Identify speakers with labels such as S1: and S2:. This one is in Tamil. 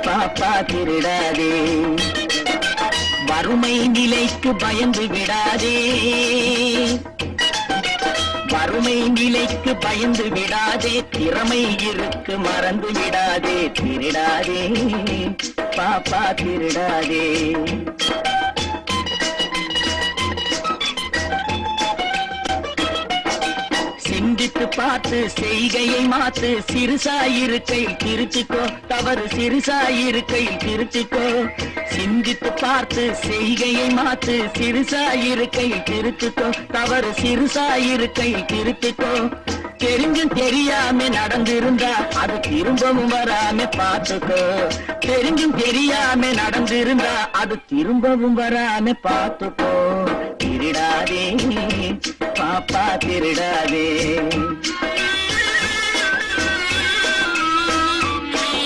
S1: பாப்பா திருடாதே. வறுமை நிலைக்கு பயந்து விடாதே, வறுமை நிலைக்கு பயந்து விடாதே, திறமை இருக்கு மறந்து விடாதே, திருடாதே பாப்பா திருடாதே. சிந்தித்து பார்த்து செய்கையை மாத்து, சிறுசாயிருக்கையில் திருத்திக்கோ, தவறு சிறுசாயிருக்கையில் திருத்திக்கோ. சிந்தித்து பார்த்து செய்கையை மாத்து, சிறுசாயிருக்கையில் திருத்திக்கோ, தவறு சிறுசாயிருக்கையில் திருத்திக்கோ. தெரிஞ்சும் தெரியாம நடந்திருந்தா அது திரும்பவும் வராம பார்த்துக்கோ. தெரிஞ்சும் தெரியாம நடந்திருந்தா அது திரும்பவும் வராம பார்த்துக்கோ. திருடாதே பாப்பா திருடாதே.